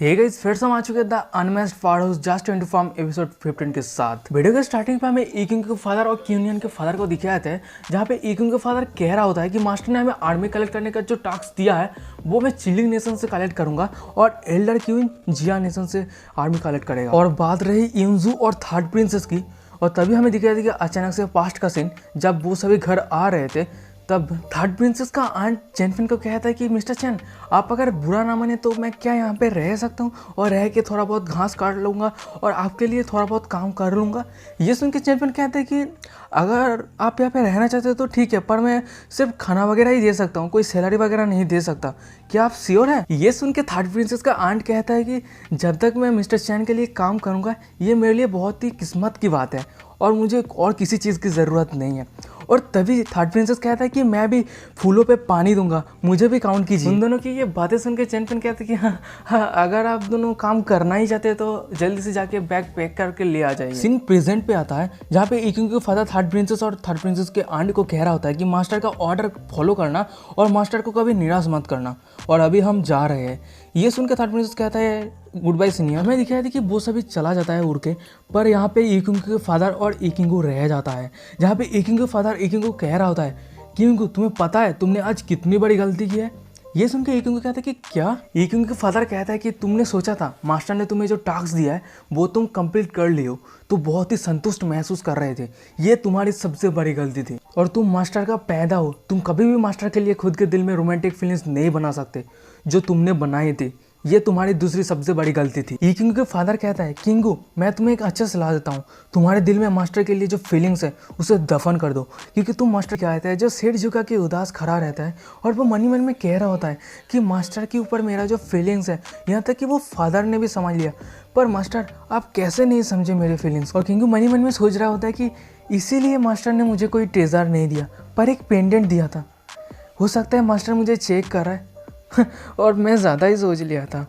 Hey guys, फिर से हम आ चुके हैं द अनमैच्ड फाड़ हाउस जस्ट 20 फॉर्म एपिसोड 15 के साथ। वीडियो के स्टार्टिंग पे हमें इकिंग के फादर और क्यूनियन के फादर को दिखाया था, जहाँ पे इकिंग के फादर कह रहा होता है कि मास्टर ने हमें आर्मी कलेक्ट करने का जो टास्क दिया है वो मैं चिलिंग नेशन से कलेक्ट करूंगा और एल्डर क्यून जिया नेशन से आर्मी कलेक्ट करेगा। और बात रही इंजू और थर्ड प्रिंसेस की, और तभी हमें दिखाया था कि अचानक से पास्ट का सीन जब वो सभी घर आ रहे थे, तब थर्ड प्रिंसेस का आंट चैनफिन को कहता है कि मिस्टर चैन, आप अगर बुरा ना माने तो मैं क्या यहाँ पे रह सकता हूँ और रह के थोड़ा बहुत घास काट लूँगा और आपके लिए थोड़ा बहुत काम कर लूँगा। ये सुन के चैनफिन कहता है कि अगर आप यहाँ पे रहना चाहते हो तो ठीक है, पर मैं सिर्फ खाना वगैरह ही दे सकता हूँ, कोई सैलरी वगैरह नहीं दे सकता। क्या आप श्योर हैं? ये सुन के थर्ड प्रिंसेस का आंट कहता है कि जब तक मैं मिस्टर चैन के लिए काम करूँगा ये मेरे लिए बहुत ही किस्मत की बात है और मुझे और किसी चीज़ की ज़रूरत नहीं है। और तभी थर्ड प्रिंसेस कहता है कि मैं भी फूलों पे पानी दूंगा, मुझे भी काउंट कीजिए। उन दोनों की ये बातें सुन के चैनपिन कहते हैं कि हाँ, अगर आप दोनों काम करना ही चाहते हैं तो जल्दी से जाके बैग पैक करके ले आ जाइए। सीन प्रेजेंट पे आता है जहाँ पे इकिंग के फादर थर्ड प्रिंसेस और थर्ड प्रिंसेस के आंट को कह रहा होता है कि मास्टर का ऑर्डर फॉलो करना और मास्टर को कभी निराश मत करना, और अभी हम जा रहे हैं। ये सुन के थर्ड प्रिंसेस कहता है गुड बाय सीनियर। हमें दिखाया था कि वो सभी चला जाता है उड़ के, पर यहाँ पे इकिंग के फादर और इकिंगो रह जाता है, जहाँ पे इकिंग के फादर इकिंगो कह रहा होता है कि इकिंगो तुम्हें पता है तुमने आज कितनी बड़ी गलती की है। ये सुन के इकिंगो कहता है कि क्या? इकिंगो के फादर कहता है कि तुमने सोचा था मास्टर ने तुम्हें जो टास्क दिया है वो तुम कंप्लीट कर लियो, तो बहुत ही संतुष्ट महसूस कर रहे थे, ये तुम्हारी सबसे बड़ी गलती थी। और तुम मास्टर का पैदा हो, तुम कभी भी मास्टर के लिए खुद के दिल में रोमांटिक फीलिंग्स नहीं बना सकते जो तुमने बनाई थी, ये तुम्हारी दूसरी सबसे बड़ी गलती थी। इकिंगो के फादर कहता है किंगू, मैं तुम्हें एक अच्छा सलाह देता हूँ, तुम्हारे दिल में मास्टर के लिए जो फीलिंग्स है उसे दफन कर दो, क्योंकि तुम मास्टर क्या आता है जो सिर झुका के उदास खड़ा रहता है और वो मन ही मन में कह रहा होता है कि मास्टर के ऊपर मेरा जो फीलिंग्स है, यहाँ तक कि वो फादर ने भी समझ लिया, पर मास्टर आप कैसे नहीं समझे मेरे फीलिंग्स। और किंगू मन ही मन में सोच रहा होता है कि इसीलिए मास्टर ने मुझे कोई ट्रेजर नहीं दिया पर एक पेंडेंट दिया था, हो सकता है मास्टर मुझे चेक कर रहा है और मैं ज़्यादा ही सोच लिया था,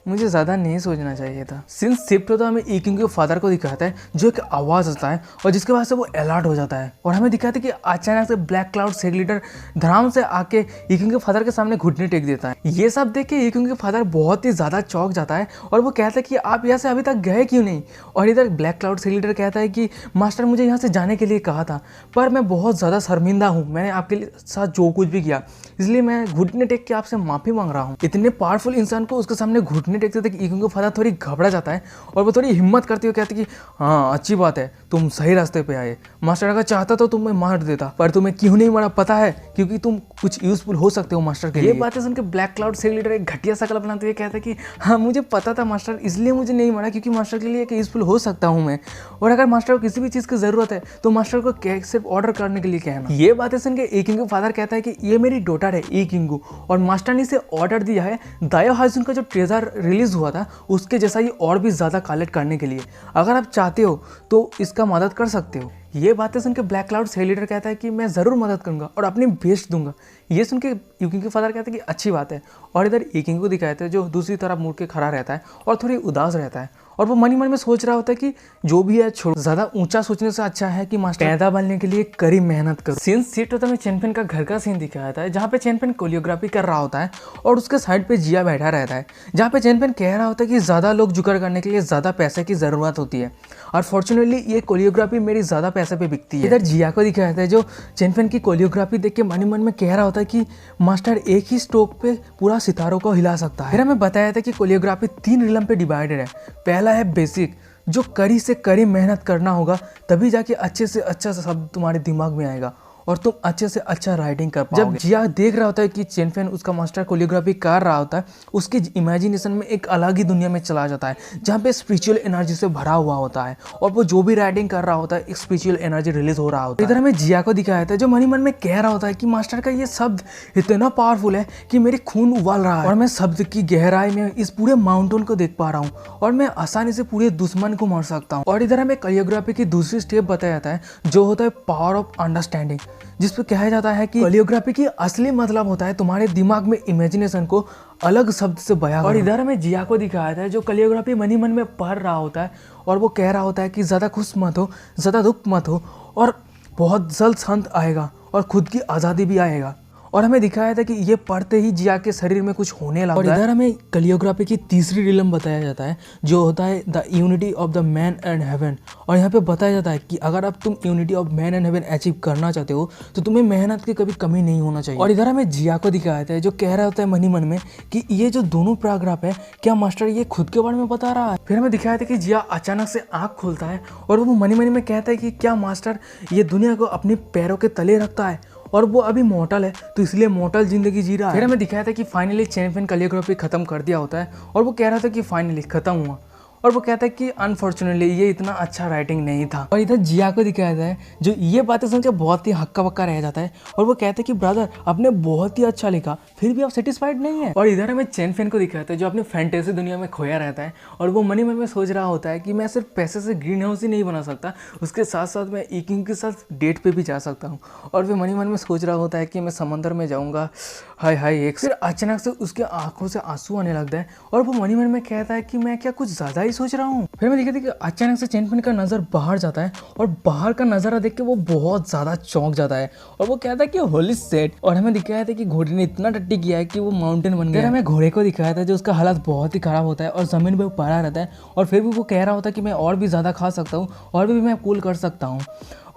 मुझे ज़्यादा नहीं सोचना चाहिए था। सीन शिफ्ट होता है, हमें इकिंग के फादर को दिखाता है जो एक आवाज़ आता है और जिसके वजह से वो अलर्ट हो जाता है, और हमें दिखाता है कि अचानक से ब्लैक क्लाउड सेग लीडर धड़ाम से आके इकिंग के फादर के सामने घुटने टेक देता है। ये सब देख के इकिंग के फादर बहुत ही ज़्यादा चौंक जाता है और वो कहता है कि आप यहाँ से अभी तक गए क्यों नहीं। और इधर ब्लैक क्लाउड सेग लीडर कहता है कि मास्टर मुझे यहाँ से जाने के लिए कहा था, पर मैं बहुत ज़्यादा शर्मिंदा हूँ, मैंने आपके लिए साथ जो कुछ भी किया, इसलिए मैं घुटने टेक के आपसे माफ़ी मांग रहा हूँ। इतने पावरफुल इंसान को उसके सामने घुटने टेकते थे कि इकिंग के फादर थोड़ी घबरा जाता है और वो थोड़ी हिम्मत करते हुए कहते कि हाँ अच्छी बात है, तुम सही रास्ते पे आए, मास्टर अगर चाहता तो तुम्हें मार देता, पर तुम्हें क्यों नहीं मारा पता है, क्योंकि तुम कुछ यूजफुल हो सकते हो मास्टर के लिए। ये बातें सुनकर ब्लैक क्लाउड सेग लीडर एक घटिया शकल बनाते हुए कहता है कि हाँ मुझे पता था मास्टर, इसलिए मुझे नहीं मारा क्योंकि मास्टर के लिए एक यूजफुल हो सकता हूँ मैं, और अगर मास्टर को किसी भी चीज़ की ज़रूरत है तो मास्टर को सिर्फ ऑर्डर करने के लिए कहना। ये बातें सुन के इकिंग के फादर कहता है कि ये मेरी डॉटर है इकिंगो, और मास्टर ने इसे ऑर्डर दिया है दायो हाजुन का जो ट्रेजर रिलीज हुआ था उसके जैसा ही और भी ज़्यादा कलेक्ट करने के लिए, अगर आप चाहते हो तो इसका मदद कर सकते हो। ये बातें सुन के ब्लैक क्लाउड सेग लीडर कहता है कि मैं ज़रूर मदद करूंगा और अपनी बेस्ट दूंगा। ये सुन के इकिंग के फादर कहता है कि अच्छी बात है, और इधर इकिंग को दिखाते हैं जो दूसरी तरफ मुड़ के खड़ा रहता है और थोड़ी उदास रहता है, और वो मन ही मन में सोच रहा होता है कि जो भी है छोड़, ज़्यादा ऊंचा सोचने से अच्छा है कि मास्टर पैदा बनने के लिए कड़ी मेहनत करो। सीन सीट होता है, चैनपिन का घर का सीन दिखाया जाता है जहाँ पे चैनपिन कोरियोग्राफी कर रहा होता है और उसके साइड पे जिया बैठा रहता है, जहाँ पे चैनपिन कह रहा होता है कि ज़्यादा लोग जुगाड़ करने के लिए ज़्यादा पैसे की ज़रूरत होती है, और फॉर्चुनेटली ये कोरियोग्राफी मेरी ज़्यादा पैसे पे बिकती है। इधर जिया को दिखाया जाता है जो चैनपिन की कोरियोग्राफी देख के मन ही मन में कह रहा होता है कि मास्टर एक ही स्ट्रोक पे पूरा सितारों को हिला सकता है। फिर हमें बताया था कि कोरियोग्राफी 3 रिलम पे डिवाइडेड है। पहला है बेसिक, जो कड़ी से कड़ी मेहनत करना होगा तभी जाके अच्छे से अच्छा शब्द तुम्हारे दिमाग में आएगा और तुम अच्छे से अच्छा राइटिंग कर पाओगे। जब जिया देख रहा होता है कि चैनफिन उसका मास्टर कोरियोग्राफी कर रहा होता है, उसके इमेजिनेशन में एक अलग ही दुनिया में चला जाता है जहाँ पे स्पिरिचुअल एनर्जी से भरा हुआ होता है, और वो जो भी राइटिंग कर रहा होता है एक स्पिरिचुअल एनर्जी रिलीज हो रहा होता है। इधर हमें जिया को दिखाया जाता है जो मन ही मन में कह रहा होता है कि मास्टर का ये शब्द इतना पावरफुल है कि मेरे खून उबाल रहा है और मैं शब्द की गहराई में इस पूरे माउंटेन को देख पा रहा हूँ और मैं आसानी से पूरे दुश्मन को मार सकता हूँ। और इधर हमें कोरियोग्राफी की दूसरी स्टेप बताया जाता है जो होता है पावर ऑफ अंडरस्टैंडिंग, जिसपे कहा जाता है कि कोरियोग्राफी की असली मतलब होता है तुम्हारे दिमाग में इमेजिनेशन को अलग शब्द से बयां। और इधर हमें जिया को दिखाया था जो कोरियोग्राफी मन ही मन में पढ़ रहा होता है और वो कह रहा होता है कि ज़्यादा खुश मत हो, ज़्यादा दुख मत हो, और बहुत जल्द संत आएगा और खुद की आज़ादी भी आएगा। और हमें दिखाया था कि ये पढ़ते ही जिया के शरीर में कुछ होने लगता है। और इधर हमें कैलियोग्राफी की तीसरी रिलम बताया जाता है जो होता है the unity of the man and heaven. और यहाँ पे बताया जाता है कि अगर अब तुम unity of man and heaven achieve करना चाहते हो तो तुम्हें मेहनत की कभी कमी नहीं होना चाहिए। और इधर हमें जिया को दिखाया जाता है जो कह रहा होता है मन ही मन में कि ये जो दोनों पैराग्राफ है क्या मास्टर ये खुद के बारे में बता रहा है। फिर हमें दिखाया था कि जिया अचानक से आंख खोलता है और वो मनी मनी में कहता है कि क्या मास्टर ये दुनिया को अपने पैरों के तले रखता है और वो अभी मॉर्टल है तो इसलिए मॉर्टल जिंदगी जी रहा है। फिर हमें दिखाया था कि फाइनली चैंपियन कैलियोग्राफी खत्म कर दिया होता है और वो कह रहा था कि फाइनली खत्म हुआ और वो कहता है कि अनफॉर्चुनेटली ये इतना अच्छा राइटिंग नहीं था। और इधर जिया को दिखाया जाता है जो ये बातें सुनकर बहुत ही हक्का बक्का रह जाता है और वो कहता है कि ब्रदर आपने बहुत ही अच्छा लिखा फिर भी आप सेटिस्फाइड नहीं है। और इधर हमें चैन फैन को दिखाता है जो अपनी फैंटेसी दुनिया में खोया रहता है और वो मनी मन में सोच रहा होता है कि मैं सिर्फ पैसे से ग्रीन हाउस ही नहीं बना सकता, उसके साथ साथ मैं इकिंग के साथ डेट पे भी जा सकता हूँ। और वो मनी मन में सोच रहा होता है कि मैं समंदर में जाऊँगा, हाय हाय एक। फिर अचानक से उसके आंखों से आंसू आने लगता है और वो मनी मन में कहता है कि मैं क्या कुछ ज़्यादा ही सोच रहा हूँ। फिर मैं देखा था कि अचानक से चैन फैन का नज़र बाहर जाता है और बाहर का नज़ारा देख के वो बहुत ज़्यादा चौंक जाता है और वो कहता है कि होली सेट। और हमें दिखाया था कि घोड़े ने इतना टट्टी किया है कि वो माउंटेन बन गया। हमें घोड़े को दिखाया था जो उसका हालत बहुत ही खराब होता है और ज़मीन पर पड़ा रहता है और फिर भी वो कह रहा होता है कि मैं और भी ज़्यादा खा सकता हूँ और भी मैं कूल कर सकता हूँ।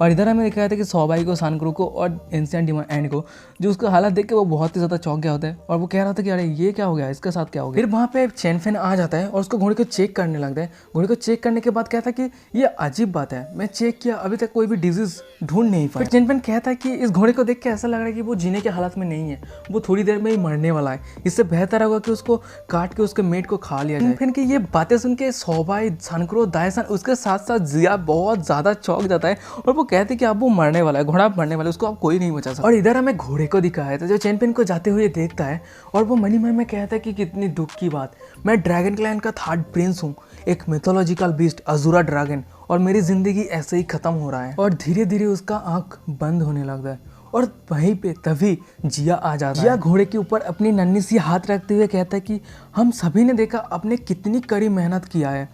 और इधर हमें दिखाया था कि सौबाई को, सानक्रो को और एंशिएंट डिमन एंड को जो उसका हालत देख के वो बहुत ही ज़्यादा चौंक गया होता है और वो कह रहा था कि अरे ये क्या हो गया, इसके साथ क्या हो गया। फिर वहाँ पे चैन फैन आ जाता है और उसको घोड़े को चेक करने लगता है। घोड़े को चेक करने के बाद कहता है कि ये अजीब बात है, मैं चेक किया अभी तक कोई भी डिजीज ढूंढ नहीं पाया। फिर चैन फैन कहता है कि इस घोड़े को देख के ऐसा लग रहा है कि वो जीने के हालत में नहीं है, वो थोड़ी देर में ही मरने वाला है, इससे बेहतर होगा कि उसको काट के उसके मेट को खा लिया जाए। फिर की ये बातें सुन के सौबाई, सानक्रो, दायसन उसके साथ साथ जिया बहुत ज़्यादा चौंक जाता है और वो कहते हैं कि अब वो मरने वाला है, घोड़ा मरने वाला है, उसको अब कोई नहीं बचा सकता। और इधर हमें घोड़े को दिखाया था जो चैंपियन को जाते हुए देखता है और वो मनी मन में कहता है कि कितनी दुख की बात, मैं ड्रैगन क्लैन का थर्ड प्रिंस हूँ, एक मिथोलॉजिकल बीस्ट अजूरा ड्रैगन, और मेरी जिंदगी ऐसे ही खत्म हो रहा है। और धीरे धीरे उसका आंख बंद होने लगता है और वहीं पे तभी जिया आ जाता है। जिया घोड़े के ऊपर अपनी नन्ही सी हाथ रखते हुए कहता है कि हम सभी ने देखा आपने कितनी कड़ी मेहनत किया है,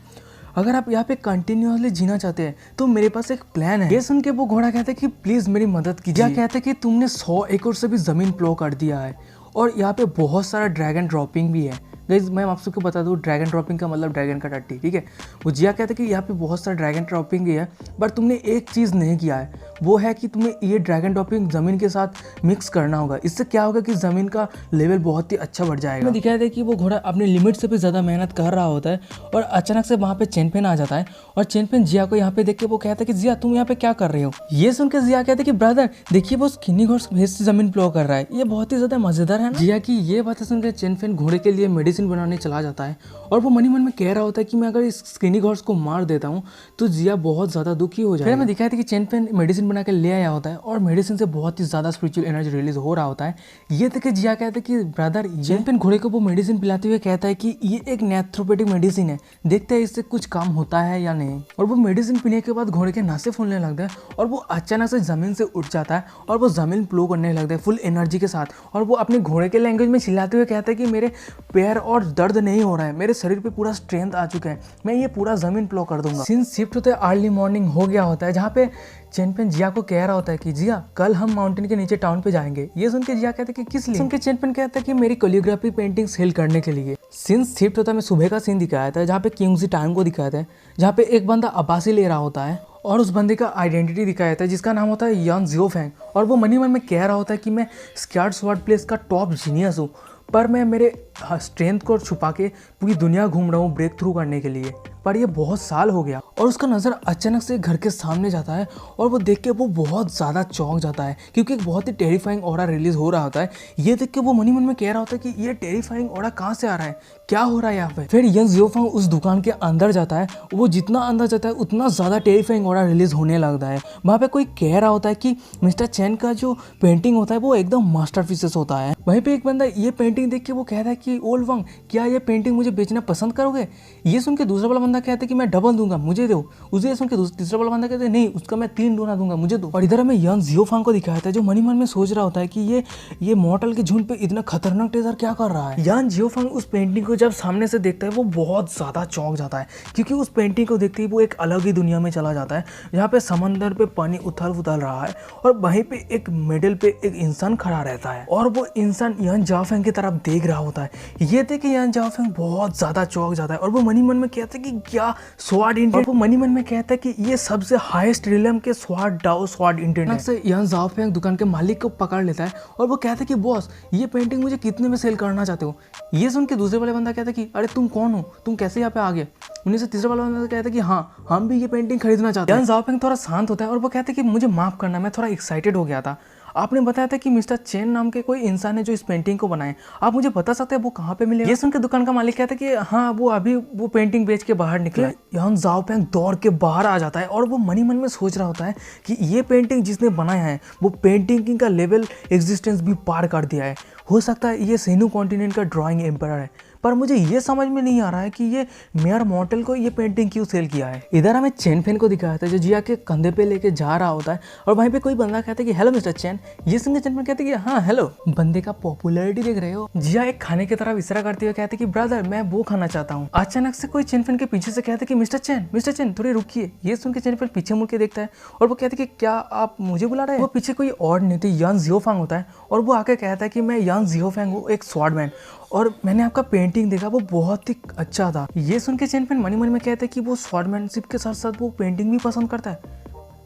अगर आप यहाँ पे कंटिन्यूसली जीना चाहते हैं तो मेरे पास एक प्लान है। ये सुन के वो घोड़ा कहता है कि प्लीज मेरी मदद कीजिए। जिया कहता है कि तुमने 100 एकड़ से भी जमीन प्लो कर दिया है और यहाँ पे बहुत सारा ड्रैगन ड्रॉपिंग भी है। गाइस मैं आप सबको बता दूँ ड्रैगन ड्रॉपिंग का मतलब ड्रैगन का टट्टी, ठीक है। वो जिया कहता है कि यहाँ पे बहुत सारा ड्रैगन ड्रॉपिंग भी है बट तुमने एक चीज़ नहीं किया है, वो है कि तुम्हें ये ड्रैगन ड्रॉपिंग ज़मीन के साथ मिक्स करना होगा। इससे क्या होगा कि ज़मीन का लेवल बहुत ही अच्छा बढ़ जाएगा। मैं दिखाया था कि वो घोड़ा अपने लिमिट से भी ज़्यादा मेहनत कर रहा होता है और अचानक से वहाँ पे चैंपियन आ जाता है और चैंपियन जिया को यहाँ पे देख के वो कहता है कि जिया तुम यहाँ पे क्या कर रहे हो। ये सुन के जिया कहते हैं कि ब्रदर देखिए वो स्किनी घोड़ से ज़मीन प्लो कर रहा है, ये बहुत ही ज़्यादा मज़ेदार है। जिया की ये बातें सुनकर चैंपियन घोड़े के लिए मेडिसिन बनाने चला जाता है और वो मनी मन में कह रहा होता है कि मैं अगर इस स्किनी घोर्स को मार देता हूँ तो जिया बहुत ज़्यादा दुखी हो जाएगा। फिर हमें दिखाया था कि चैंपियन मेडिसिन बना के ले आया होता है और मेडिसिन से बहुत ही ज़्यादा स्पिरिचुअल एनर्जी रिलीज हो रहा होता है। ये देख के जिया कहता है कि ब्रदर, चैंपियन घोड़े को वो मेडिसिन पिलाते हुए कहता है कि ये एक नेथ्रोपैथिक मेडिसिन है, देखते हैं इससे कुछ काम होता है या नहीं। और वो मेडिसिन पीने के बाद घोड़े के नसें फूलने लगता है और वो अचानक से जमीन से उठ जाता है और वो जमीन प्लो करने लगता है फुल एनर्जी के साथ। और वो अपने घोड़े के लैंग्वेज में चिल्लाते हुए कहता है कि मेरे पैर और दर्द नहीं हो रहा है, मेरे शरीर पे पूरा स्ट्रेंथ आ चुका है, मैं ये पूरा जमीन प्लो कर दूंगा। सीन शिफ्ट होते अर्ली मॉर्निंग हो गया होता है जहाँ पे चैंपियन जिया को कह रहा होता है कि जिया कल हम माउंटेन के नीचे टाउन पे जाएंगे। ये सुन के जिया कहते हैं कि किस लिए। सुन के चैंपियन कहता है कि मेरी कोरियोग्राफी पेंटिंग सेल करने के लिए। सीन शिफ्ट होता है, मैं सुबह का सीन दिखाया था जहाँ पे किंगजी टाउन को दिखाया था जहाँ पे एक बंदा अब्बासी ले रहा होता है और उस बंदे का आइडेंटिटी दिखाया था जिसका नाम होता है यान जियोफैंग। और वो मनी मन में कह रहा होता है कि मैं स्क्वाड स्वॉर्ड प्लेस का टॉप जीनियस हूँ पर मैं मेरे स्ट्रेंथ को छुपा के पूरी दुनिया घूम रहा हूँ ब्रेक थ्रू करने के लिए, पर ये बहुत साल हो गया। और उसका नज़र अचानक से घर के सामने जाता है और वो देख के वो बहुत ज़्यादा चौंक जाता है क्योंकि एक बहुत ही टेरिफाइंग ऑरा रिलीज हो रहा होता है। ये देख के वो मनी मन में कह रहा होता है कि ये टेरिफाइंग ऑरा कहाँ से आ रहा है, क्या हो रहा है यहाँ पे। फिर यंग जियोफांग उस दुकान के अंदर जाता है, वो जितना अंदर जाता है उतना ज़्यादा टेरिफाइंग ऑरा रिलीज होने लगता है। वहाँ पे कोई कह रहा होता है कि मिस्टर चैन का जो पेंटिंग होता है वो एकदम मास्टरपीसेस होता है। वहीं पे एक बंदा ये पेंटिंग देख के वो कहता है कि ओल्ड वांग क्या ये पेंटिंग मुझे बेचना पसंद करोगे। ये सुन के दूसरा वाला बंदा कहता है कि मैं डबल दूंगा, मुझे दो। उसे सुन के तीसरा वाला बंदा कहता है नहीं उसका मैं 3 गुना दूंगा, मुझे दो। और इधर हमें यंग जियोफांग को दिखाया था जो मनी मन में सोच रहा होता है कि ये मॉर्टल के झुंड पे इतना खतरनाक ट्रेजर क्या कर रहा है। यान जियोफांग उस पेंटिंग को को जब सामने से देखता है वो बहुत ज़्यादा चौंक जाता है, क्योंकि उस पेंटिंग को देखते ही वो एक अलग ही दुनिया में चला जाता है, जहाँ पे समंदर पे पानी उथल उथल रहा है और वहीं पे एक मिडिल पे एक इंसान खड़ा रहता है और वो इंसान यान जाओफेंग की तरफ देख रहा होता है। ये देख के यान जाओफेंग बहुत ज़्यादा चौंक जाता है और वो मनी मन में कहता है कि क्या स्वॉर्ड इंटेंट, और वो मनी मन में कहता है कि ये सबसे हाईएस्ट रिलम के स्वॉर्ड डाओ स्वॉर्ड इंटेंट से यान जाओफेंग दुकान के मालिक को पकड़ लेता है और वो कहता है कि बॉस ये पेंटिंग मुझे कितने में सेल करना चाहते हो। ये सुन के दूसरे वाले बंदा कहता है कि अरे तुम कौन हो, तुम कैसे यहाँ पे आ गए। उन्हीं से तीसरा वाला बंदा कहता है कि हाँ हम भी ये पेंटिंग खरीदना चाहते हैं। यान जाओफेंग थोड़ा शांत होता है और वो कहता है कि मुझे माफ करना, मैं थोड़ा एक्साइटेड हो गया था। आपने बताया था कि मिस्टर चेन नाम के कोई इंसान है जो इस पेंटिंग को बनाए, आप मुझे बता सकते हैं वो कहाँ पे मिले। ये सुन के दुकान का मालिक कहता है कि हाँ वो अभी वो पेंटिंग बेच के बाहर निकला है। यान जाओफेंग दौड़ के बाहर आ जाता है और वो मनी मन में सोच रहा होता है कि ये पेंटिंग जिसने बनाया है वो पेंटिंग का लेवल एग्जिस्टेंस भी पार कर दिया है। हो सकता है ये सेनु कॉन्टिनेंट का ड्राइंग एम्पायर है, पर मुझे ये समझ में नहीं आ रहा है कि ये मेयर मॉडल को ये पेंटिंग क्यों सेल किया है। इधर हमें चेन फेन को दिखाया था जो जिया के कंधे पे लेके जा रहा होता है और वहीं पे कोई बंदा कहता है कि हेलो मिस्टर चेन। ये सुन के चेन फेन कहते हैं कि हाँ हेलो। बंदे का पॉपुलैरिटी देख रहे हो। जिया एक खाने की तरफ इशारा करते हुए कहते कि ब्रदर मैं वो खाना चाहता हूँ। अचानक से कोई चेन फेन के पीछे से कहते कि मिस्टर चेन थोड़ी रुकिए। ये सुन के चेन फेन पीछे मुड़ के देखता है और वो कहते कि क्या आप मुझे बुला रहे हैं। वो पीछे कोई और नहीं थे, यान जियोफांग होता है और वो आके कहता है कि मैं यान जियोफांग हूँ, एक स्वॉर्डमैन, और मैंने आपका पेंटिंग देखा वो बहुत ही अच्छा था। ये सुन के चेन फेन मनी मन में कहते हैं कि वो स्वॉर्डमैनशिप के साथ साथ वो पेंटिंग भी पसंद करता है।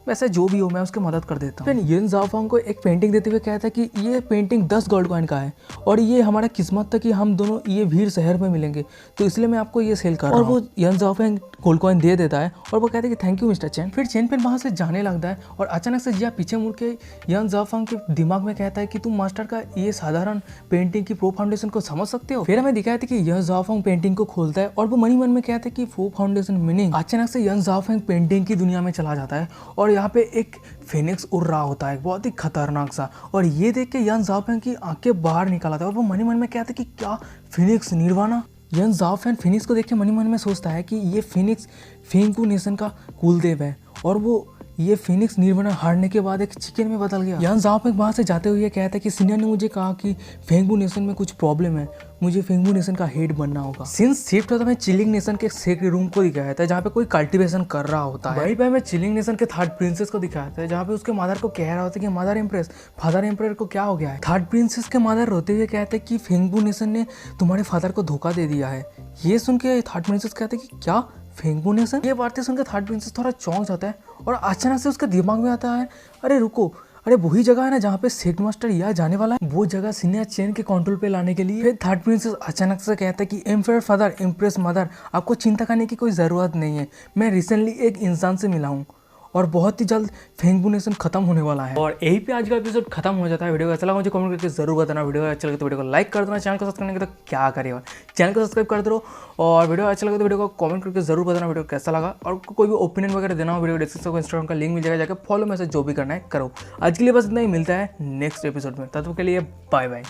वैसे जो भी हो मैं उसकी मदद कर देता हूँ। फिर यान जाओफांग को एक पेंटिंग देते हुए कहता है कि ये पेंटिंग 10 गोल्ड कॉइन का है और ये हमारा किस्मत था कि हम दोनों ये भीड़ शहर में मिलेंगे, तो इसलिए मैं आपको ये सेल कर रहा हूँ। और वो यान जाओफांग गोल्ड कॉइन दे देता है और वो कहता है कि थैंक यू मिस्टर चेन। फिर चेन पेन वहाँ से जाने लगता है और अचानक से जिया पीछे मुड़ के यान जाओफांग के दिमाग में कहता है कि तुम मास्टर का ये साधारण पेंटिंग की प्रो फाउंडेशन को समझ सकते हो। फिर हमें दिखाया था कि यान जाओफांग पेंटिंग को खोलता है और वो मनी मन में कहता है कि प्रो फाउंडेशन मीनिंग। अचानक से यान जाओफांग पेंटिंग की दुनिया में चला जाता है और यहाँ पे एक फिनिक्स उड़ रहा होता है बहुत ही खतरनाक सा, और ये देख के यान जाओफेंग की आंखें बाहर निकल आता है और वो मनी मन में कहता है कि क्या फिनिक्स निर्वाणा। यान जाओफेंग फिनिक्स को देख के मनी मन में सोचता है कि ये फिनिक्स फेंगू नेशन का कुलदेव है और वो ये फिनिक्स निर्वाणा हारने के बाद एक चिकन में बदल गया। यान जाओफेंग वहाँ से जाते हुए कहता है कि सीनियर ने मुझे कहा कि फेंगू नेशन में कुछ प्रॉब्लम है, मुझे फेंगू नेशन का हेड बनना होगा। सीन्स शिफ्ट होता है चिलिंग नेशन के सेक्रेट रूम को दिखाया था जहाँ पे कोई कल्टीवेशन कर रहा होता है। वहीं पे हमें चिलिंग नेशन के थर्ड प्रिंसेस को दिखाया था जहाँ पे उसके मदर को कह रहा होता है कि मदर एम्प्रेस फादर एम्प्रेयर को क्या हो गया है। थर्ड प्रिंसेस के मदर रोते हुए कहते हैं कि फेंगू नेशन ने तुम्हारे फादर को धोखा दे दिया है। ये सुन के थर्ड प्रिंसेस कहते हैं कि क्या फेंगू नेशन। ये बातें सुनकर थर्ड प्रिंसेस थोड़ा चौंक जाता है और अचानक से उसके दिमाग में आता है अरे रुको, अरे वही जगह है ना जहाँ पे सेक्ट मास्टर या जाने वाला है, वो जगह सीनियर चेन के कंट्रोल पे लाने के लिए। फिर थर्ड प्रिंसेस अचानक से कहता है कि एम्पायर फादर इम्प्रेस मदर आपको चिंता करने की कोई ज़रूरत नहीं है, मैं रिसेंटली एक इंसान से मिला हूँ और बहुत ही जल्द फेंगू नेशन खत्म होने वाला है। और यही पे आज का एपिसोड खत्म हो जाता है। वीडियो अच्छा लगा मुझे कमेंट करके जरूर बताना। वीडियो अच्छा लगे तो वीडियो को लाइक कर देना, चैनल को सब्सक्राइब नहीं तो क्या करेगा, चैनल को सब्सक्राइब कर दो और वीडियो अच्छा लगे तो वीडियो को कमेंट करके जरूर बताना वीडियो कैसा लगा, और कोई भी ओपिनियन वगैरह देना हो वीडियो डिस्क्रिप्शन को इंस्टाग्राम का लिंक मिल जाएगा, जाकर फॉलो मैसेज जो भी करना है करो। आज के लिए बस इतना ही, मिलता है नेक्स्ट एपिसोड में, तब तक के लिए बाय बाय।